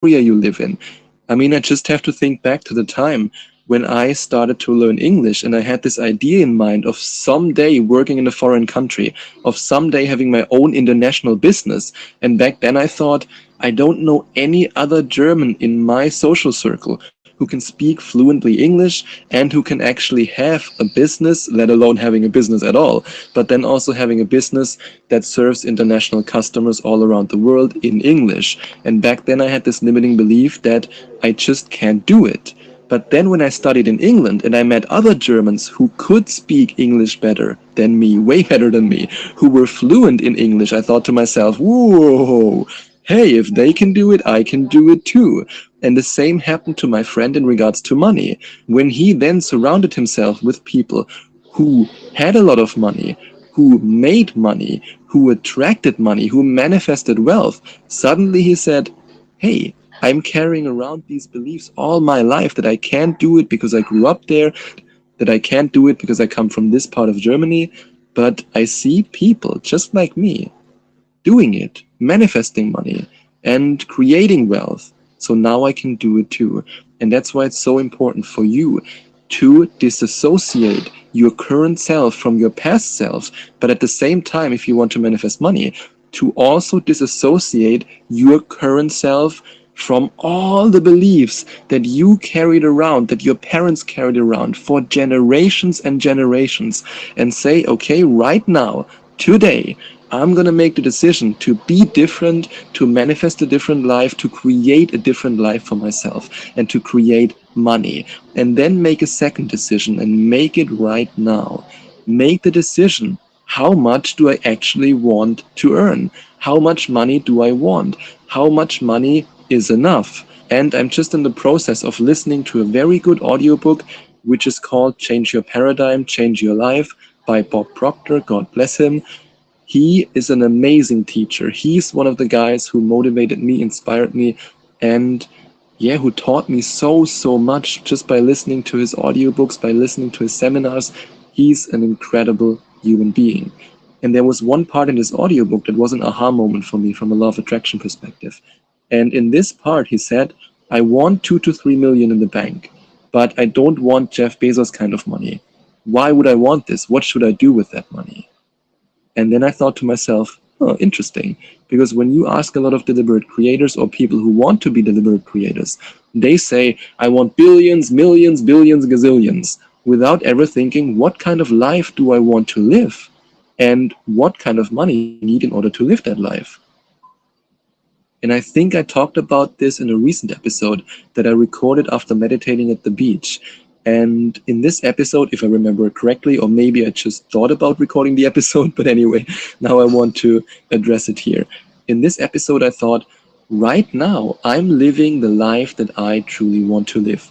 area you live in. I mean, I just have to think back to the time when I started to learn English and I had this idea in mind of someday working in a foreign country, of someday having my own international business. And back then I thought, I don't know any other German in my social circle who can speak fluently English and who can actually have a business, let alone having a business at all, but then also having a business that serves international customers all around the world in English. And back then I had this limiting belief that I just can't do it. But then when I studied in England and I met other Germans who could speak English better than me, way better than me, who were fluent in English, I thought to myself, whoa, hey, if they can do it, I can do it too. And the same happened to my friend in regards to money. When he then surrounded himself with people who had a lot of money, who made money, who attracted money, who manifested wealth, suddenly he said, hey, I'm carrying around these beliefs all my life that I can't do it because I grew up there, that I can't do it because I come from this part of Germany. But I see people just like me doing it, manifesting money and creating wealth. So now I can do it too. And that's why it's so important for you to disassociate your current self from your past self. But at the same time, if you want to manifest money, to also disassociate your current self from all the beliefs that you carried around, that your parents carried around for generations and generations, and say, okay, right now, today, I'm going to make the decision to be different, to manifest a different life, to create a different life for myself, and to create money. And then make a second decision and make it right now. Make the decision, how much do I actually want to earn? How much money do I want? How much money is enough? And I'm just in the process of listening to a very good audiobook, which is called Change Your Paradigm, Change Your Life by Bob Proctor. God bless him. He is an amazing teacher. He's one of the guys who motivated me, inspired me, and yeah, who taught me so much just by listening to his audiobooks, by listening to his seminars. He's an incredible human being. And there was one part in this audiobook that was an aha moment for me from a law of attraction perspective. And in this part, he said, I want 2 to 3 million in the bank, but I don't want Jeff Bezos kind of money. Why would I want this? What should I do with that money? And then I thought to myself, oh, interesting. Because when you ask a lot of deliberate creators or people who want to be deliberate creators, they say, I want billions, millions, billions, gazillions, without ever thinking, what kind of life do I want to live? And what kind of money I need in order to live that life? And I think I talked about this in a recent episode that I recorded after meditating at the beach. And in this episode, if I remember correctly, or maybe I just thought about recording the episode, but anyway, now I want to address it here. In this episode, I thought, right now, I'm living the life that I truly want to live.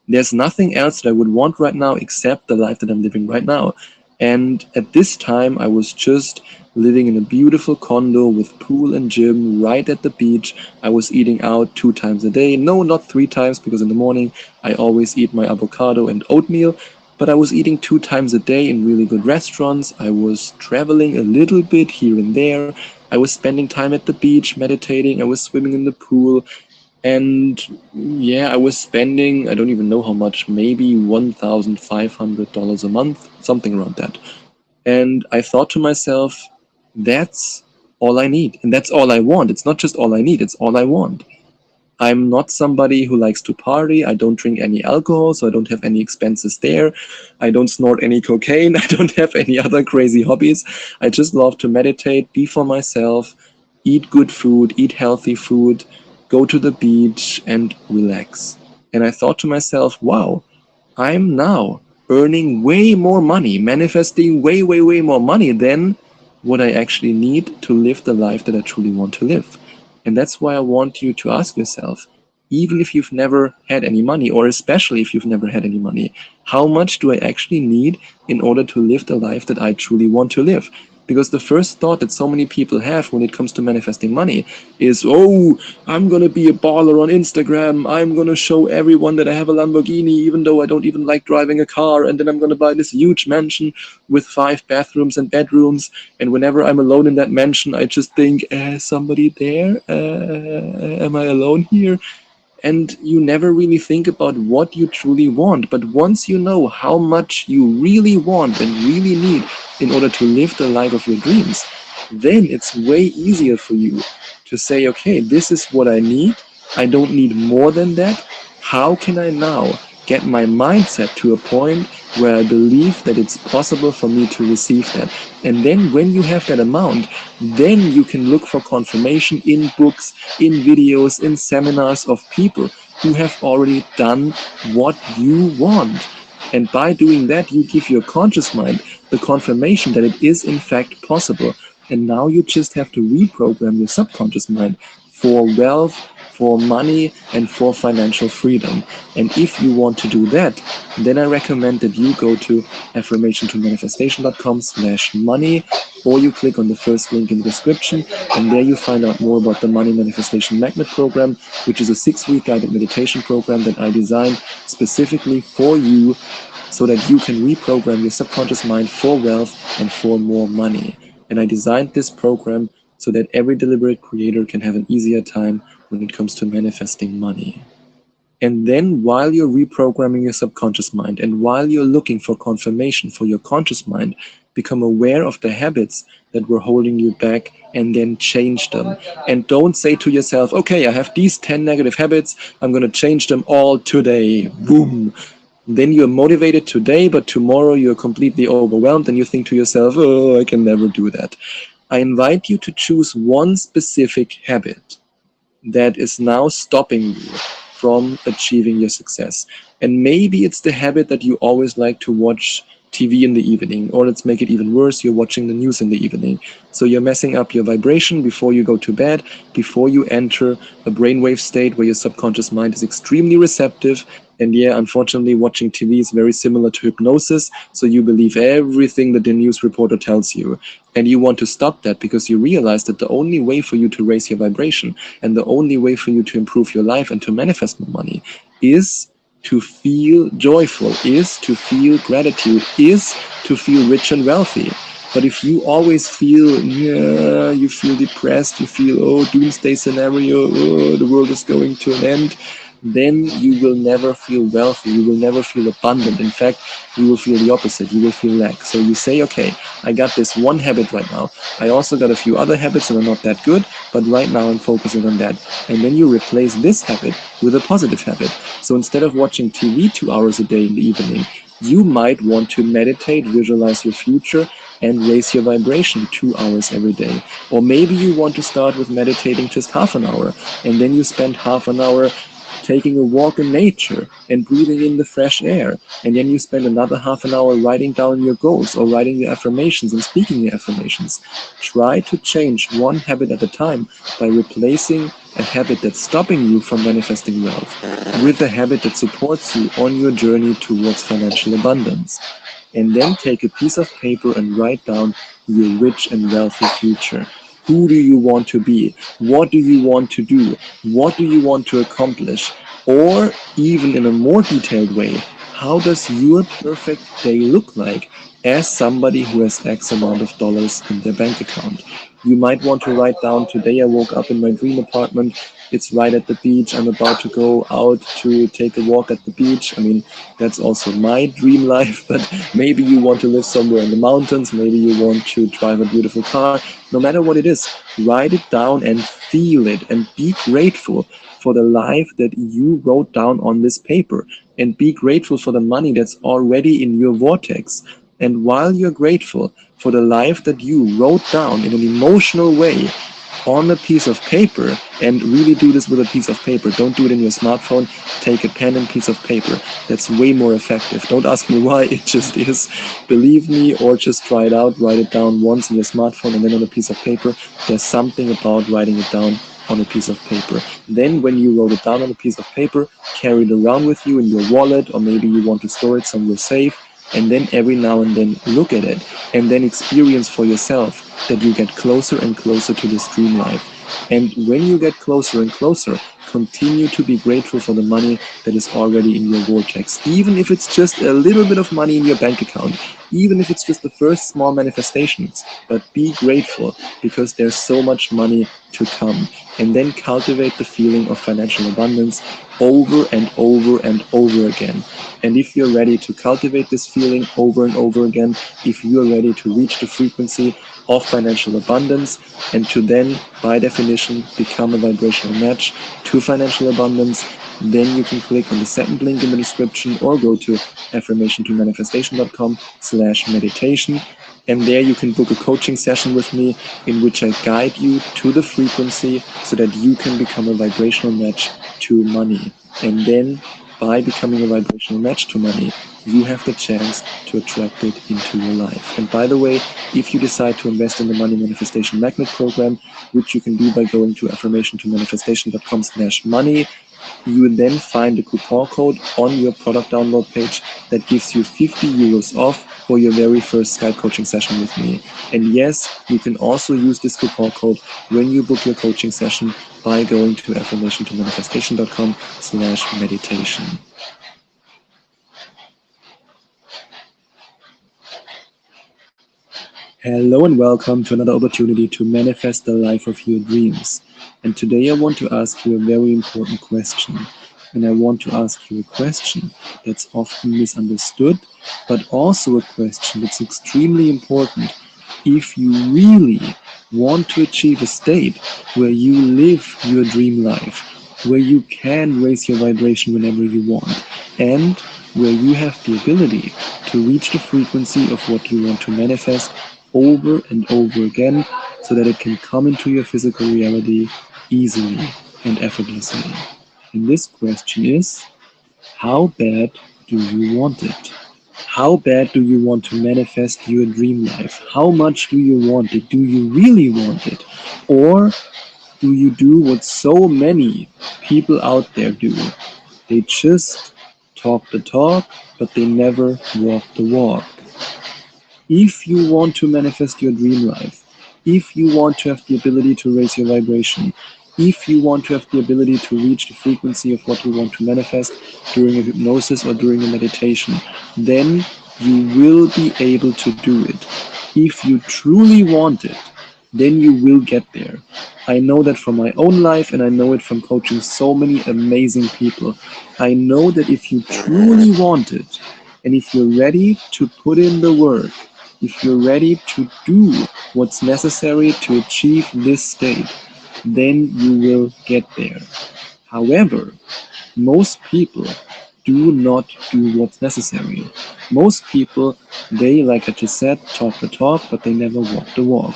There's nothing else that I would want right now except the life that I'm living right now. And at this time, I was just living in a beautiful condo with pool and gym right at the beach. I was eating out 2 times a day. No, not 3 times, because in the morning I always eat my avocado and oatmeal. But I was eating 2 times a day in really good restaurants. I was traveling a little bit here and there. I was spending time at the beach, meditating. I was swimming in the pool. And yeah, I was spending, I don't even know how much, maybe $1,500 a month, something around that. And I thought to myself, that's all I need. And that's all I want. It's not just all I need, it's all I want. I'm not somebody who likes to party. I don't drink any alcohol, so I don't have any expenses there. I don't snort any cocaine. I don't have any other crazy hobbies. I just love to meditate, be for myself, eat good food, eat healthy food, go to the beach and relax. And I thought to myself, wow, I'm now earning way more money, manifesting way more money than what I actually need to live the life that I truly want to live. And that's why I want you to ask yourself, even if you've never had any money, or especially if you've never had any money, how much do I actually need in order to live the life that I truly want to live? Because the first thought that so many people have when it comes to manifesting money is, oh, I'm going to be a baller on Instagram. I'm going to show everyone that I have a Lamborghini, even though I don't even like driving a car. And then I'm going to buy this huge mansion with 5 bathrooms and bedrooms. And whenever I'm alone in that mansion, I just think, somebody there? Am I alone here? And you never really think about what you truly want. But once you know how much you really want and really need in order to live the life of your dreams, then it's way easier for you to say, okay, this is what I need. I don't need more than that. How can I now get my mindset to a point where I believe that it's possible for me to receive that? And then when you have that amount, then you can look for confirmation in books, in videos, in seminars of people who have already done what you want. And by doing that, you give your conscious mind the confirmation that it is in fact possible. And now you just have to reprogram your subconscious mind for wealth, for money, and for financial freedom. And if you want to do that, then I recommend that you go to affirmationtomanifestation.com/money, or you click on the first link in the description, and there you find out more about the Money Manifestation Magnet Program, which is a 6-week guided meditation program that I designed specifically for you so that you can reprogram your subconscious mind for wealth and for more money. And I designed this program so that every deliberate creator can have an easier time when it comes to manifesting money. And then while you're reprogramming your subconscious mind and while you're looking for confirmation for your conscious mind, become aware of the habits that were holding you back and then change them. And don't say to yourself, okay, I have these 10 negative habits, I'm going to change them all today. Boom. Then you're motivated today, but tomorrow you're completely overwhelmed and you think to yourself, oh, I can never do that. I invite you to choose one specific habit that is now stopping you from achieving your success. And maybe it's the habit that you always like to watch TV in the evening, or let's make it even worse, you're watching the news in the evening. So you're messing up your vibration before you go to bed, before you enter a brainwave state where your subconscious mind is extremely receptive. And yeah, unfortunately, watching TV is very similar to hypnosis. So you believe everything that the news reporter tells you. And you want to stop that because you realize that the only way for you to raise your vibration and the only way for you to improve your life and to manifest more money is to feel joyful, is to feel gratitude, is to feel rich and wealthy. But if you always feel, you feel depressed, you feel, oh, doomsday scenario, oh, the world is going to an end, then you will never feel wealthy, you will never feel abundant. In fact, you will feel the opposite, you will feel lack. So you say, okay, I got this one habit right now. I also got a few other habits that are not that good, but right now I'm focusing on that. And then you replace this habit with a positive habit. So instead of watching TV 2 hours a day in the evening, you might want to meditate, visualize your future, and raise your vibration 2 hours every day. Or maybe you want to start with meditating just half an hour, and then you spend half an hour taking a walk in nature and breathing in the fresh air. And then you spend another half an hour writing down your goals or writing your affirmations and speaking your affirmations. Try to change one habit at a time by replacing a habit that's stopping you from manifesting wealth with a habit that supports you on your journey towards financial abundance. And then take a piece of paper and write down your rich and wealthy future. Who do you want to be? What do you want to do? What do you want to accomplish? Or even in a more detailed way, how does your perfect day look like as somebody who has X amount of dollars in their bank account? You might want to write down, today I woke up in my dream apartment. It's right at the beach. I'm about to go out to take a walk at the beach. I mean, that's also my dream life, but maybe you want to live somewhere in the mountains. Maybe you want to drive a beautiful car. No matter what it is, write it down and feel it and be grateful for the life that you wrote down on this paper, and be grateful for the money that's already in your vortex. And while you're grateful for the life that you wrote down in an emotional way on a piece of paper, and really do this with a piece of paper, don't do it in your smartphone, take a pen and piece of paper. That's way more effective. Don't ask me why, it just is. Believe me, or just try it out, write it down once in your smartphone and then on a piece of paper. There's something about writing it down on a piece of paper. Then when you wrote it down on a piece of paper, carry it around with you in your wallet, or maybe you want to store it somewhere safe. and then every now and then look at it, and then experience for yourself that you get closer and closer to this dream life. And when you get closer and closer, continue to be grateful for the money that is already in your vortex. Even if it's just a little bit of money in your bank account, even if it's just the first small manifestations, but be grateful because there's so much money to come. And then cultivate the feeling of financial abundance over and over and over again. And if you're ready to cultivate this feeling over and over again, if you're ready to reach the frequency of financial abundance and to then, by definition, become a vibrational match to financial abundance, then you can click on the second link in the description or go to affirmationtomanifestation.com/meditation. And there you can book a coaching session with me in which I guide you to the frequency so that you can become a vibrational match to money. And then by becoming a vibrational match to money, you have the chance to attract it into your life. And by the way, if you decide to invest in the Money Manifestation Magnet Program, which you can do by going to affirmationtomanifestation.com/money, you will then find a coupon code on your product download page that gives you 50 euros off for your very first Skype coaching session with me. And yes, you can also use this coupon code when you book your coaching session by going to affirmationtomanifestation.com/meditation. Hello and welcome to another opportunity to manifest the life of your dreams. And today I want to ask you a very important question. And I want to ask you a question that's often misunderstood, but also a question that's extremely important if you really want to achieve a state where you live your dream life, where you can raise your vibration whenever you want, and where you have the ability to reach the frequency of what you want to manifest over and over again so that it can come into your physical reality easily and effortlessly. And this question is, how bad do you want it? How bad do you want to manifest your dream life? How much do you want it? Do you really want it? Or do you do what so many people out there do? They just talk the talk, but they never walk the walk. If you want to manifest your dream life, if you want to have the ability to raise your vibration, if you want to have the ability to reach the frequency of what you want to manifest during a hypnosis or during a meditation, then you will be able to do it. If you truly want it, then you will get there. I know that from my own life, and I know it from coaching so many amazing people. I know that if you truly want it, and if you're ready to put in the work, if you're ready to do what's necessary to achieve this state, then you will get there. However, most people do not do what's necessary. Most people, they, like I just said, talk the talk, but they never walk the walk.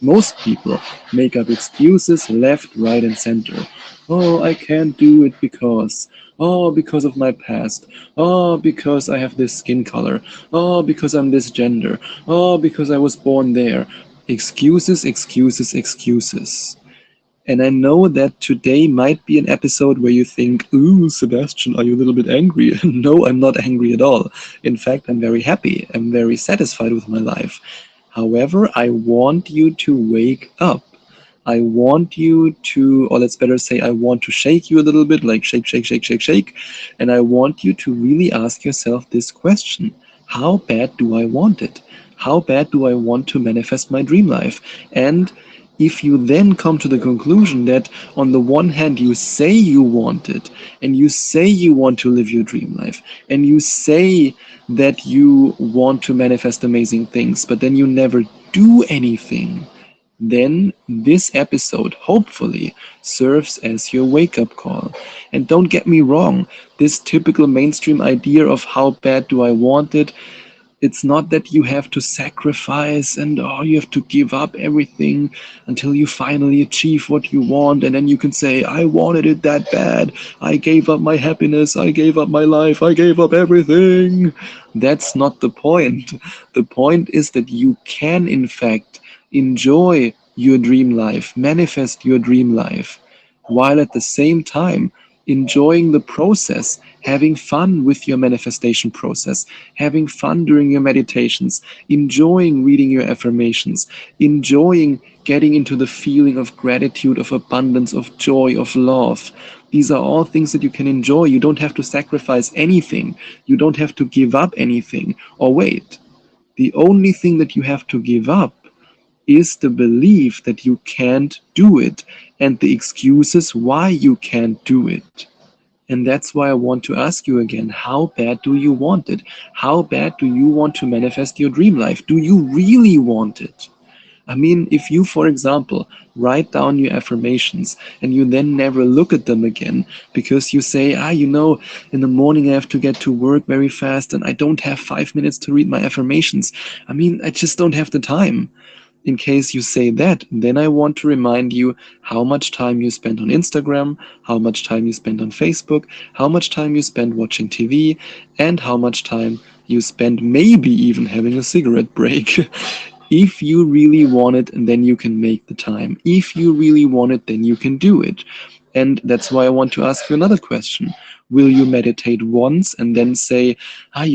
Most people make up excuses left, right, and center. Oh, I can't do it because. Oh, because of my past. Oh, because I have this skin color. Oh, because I'm this gender. Oh, because I was born there. Excuses, excuses, excuses. And I know that today might be an episode where you think, ooh, Sebastian, are you a little bit angry? No, I'm not angry at all. In fact, I'm very happy. I'm very satisfied with my life. However, I want you to wake up. I want you to, or let's better say, I want to shake you a little bit, like shake, shake, shake, shake, shake. And I want you to really ask yourself this question. How bad do I want it? How bad do I want to manifest my dream life? And if you then come to the conclusion that on the one hand you say you want it, and you say you want to live your dream life, and you say that you want to manifest amazing things, but then you never do anything, then this episode hopefully serves as your wake-up call. And don't get me wrong, this typical mainstream idea of how bad do I want it, it's not that you have to sacrifice and you have to give up everything until you finally achieve what you want, and then you can say, I wanted it that bad, I gave up my happiness, I gave up my life, I gave up everything. That's not the point. The point is that you can in fact enjoy your dream life, manifest your dream life, while at the same time enjoying the process having fun with your manifestation process, having fun during your meditations, enjoying reading your affirmations, enjoying getting into the feeling of gratitude, of abundance, of joy, of love. These are all things that you can enjoy. You don't have to sacrifice anything. You don't have to give up anything. Or wait, the only thing that you have to give up is the belief that you can't do it and the excuses why you can't do it. And that's why I want to ask you again, how bad do you want it? How bad do you want to manifest your dream life? Do you really want it? I mean, if you, for example, write down your affirmations and you then never look at them again because you say, in the morning I have to get to work very fast and I don't have 5 minutes to read my affirmations. I mean, I just don't have the time. In case you say that, then I want to remind you how much time you spend on Instagram, how much time you spend on Facebook, how much time you spend watching TV, and how much time you spend maybe even having a cigarette break. If you really want it, then you can make the time. If you really want it, then you can do it. And that's why I want to ask you another question. Will you meditate once and then say, I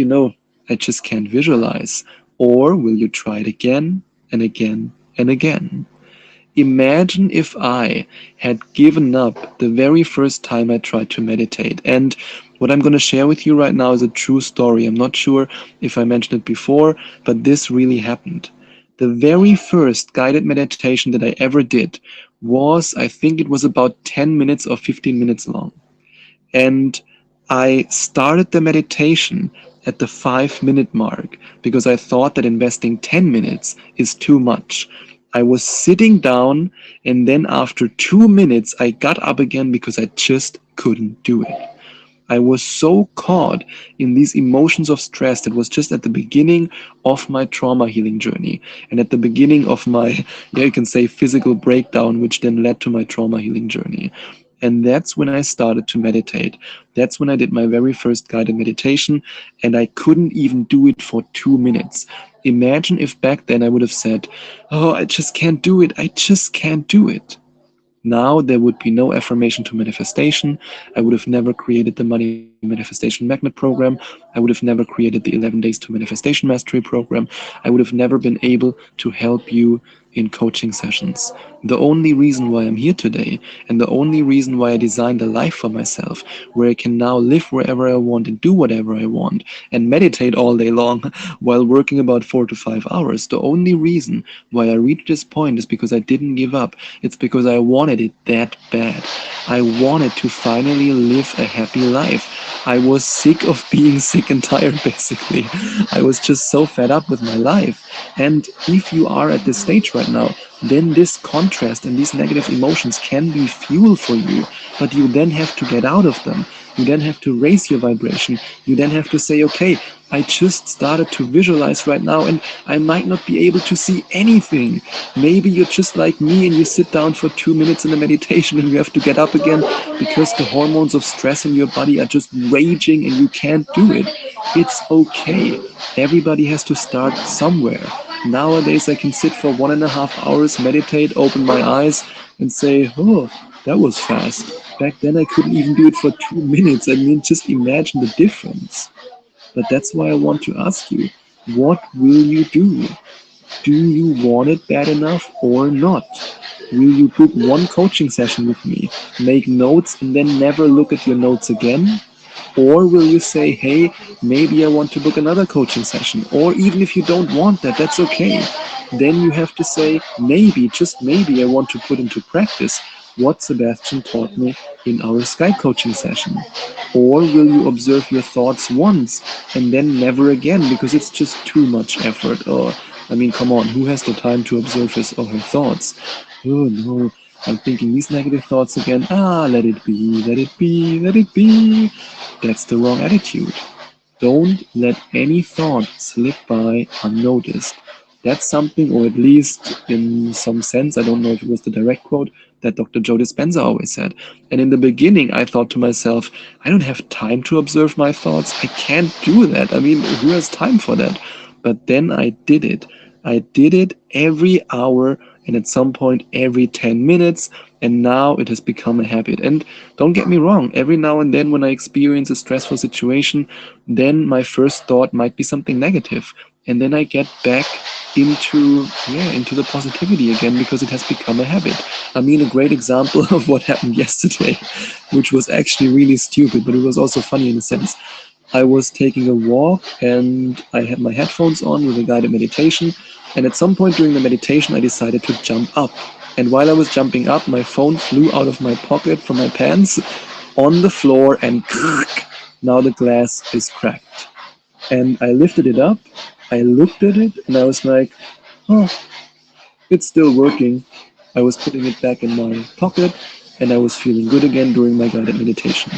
just can't visualize? Or will you try it again and again and again? Imagine if I had given up the very first time I tried to meditate. And what I'm going to share with you right now is a true story. I'm not sure if I mentioned it before, but this really happened. The very first guided meditation that I ever did was, I think it was about 10 minutes or 15 minutes long. And I started the meditation at the 5 minute mark because I thought that investing 10 minutes is too much. I was sitting down and then after 2 minutes I got up again because I just couldn't do it. I was so caught in these emotions of stress that was just at the beginning of my trauma healing journey and at the beginning of my, you can say, physical breakdown, which then led to my trauma healing journey. And that's when I started to meditate. That's when I did my very first guided meditation, and I couldn't even do it for 2 minutes. Imagine if back then I would have said, oh, I just can't do it. I just can't do it. Now there would be no affirmation to manifestation. I would have never created the Money Manifestation Magnet program. I would have never created the 11 Days to Manifestation Mastery program. I would have never been able to help you in coaching sessions. The only reason why I'm here today and the only reason why I designed a life for myself where I can now live wherever I want and do whatever I want and meditate all day long while working about 4 to 5 hours, the only reason why I reached this point is because I didn't give up. It's because I wanted it that bad. I wanted to finally live a happy life. I was sick of being sick and tired, basically. I was just so fed up with my life. And if you are at this stage right now, then this contrast and these negative emotions can be fuel for you, but you then have to get out of them. You then have to raise your vibration. You then have to say, okay, I just started to visualize right now and I might not be able to see anything. Maybe you're just like me and you sit down for 2 minutes in a meditation and you have to get up again because the hormones of stress in your body are just raging and you can't do it. It's okay. Everybody has to start somewhere. Nowadays I can sit for 1.5 hours, meditate, open my eyes and say, oh, that was fast. Back then I couldn't even do it for 2 minutes. I mean, just imagine the difference. But that's why I want to ask you, what will you do? Do you want it bad enough or not? Will you book one coaching session with me, make notes and then never look at your notes again? Or will you say, hey, maybe I want to book another coaching session? Or even if you don't want that, that's okay. Then you have to say, maybe, just maybe I want to put into practice what Sebastian taught me in our Skype coaching session. Or will you observe your thoughts once and then never again because it's just too much effort? Or, I mean, come on, who has the time to observe his or her thoughts? Oh no, I'm thinking these negative thoughts again. Let it be, let it be, let it be. That's the wrong attitude. Don't let any thought slip by unnoticed. That's something, or at least in some sense, I don't know if it was the direct quote, that Dr. Joe Dispenza always said. And in the beginning, I thought to myself, I don't have time to observe my thoughts. I can't do that. I mean, who has time for that? But then I did it. I did it every hour and at some point every 10 minutes. And now it has become a habit. And don't get me wrong, every now and then when I experience a stressful situation, then my first thought might be something negative. And then I get back into the positivity again because it has become a habit. I mean, a great example of what happened yesterday, which was actually really stupid, but it was also funny in a sense. I was taking a walk and I had my headphones on with a guided meditation. And at some point during the meditation, I decided to jump up. And while I was jumping up, my phone flew out of my pocket from my pants on the floor and now the glass is cracked. And I lifted it up, I looked at it, and I was like, oh, it's still working. I was putting it back in my pocket and I was feeling good again during my guided meditation.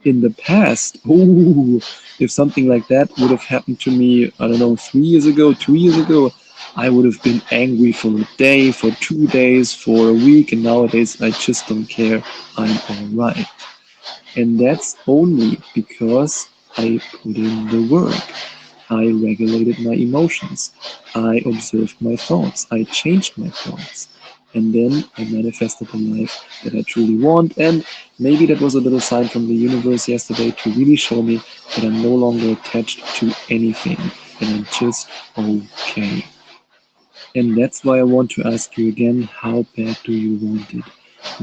In the past, if something like that would have happened to me, I don't know, 3 years ago, 2 years ago, I would have been angry for a day, for 2 days, for a week, and nowadays I just don't care. I'm alright. And that's only because I put in the work. I regulated my emotions. I observed my thoughts. I changed my thoughts. And then I manifested the life that I truly want. And maybe that was a little sign from the universe yesterday to really show me that I'm no longer attached to anything and I'm just okay. And that's why I want to ask you again, how bad do you want it?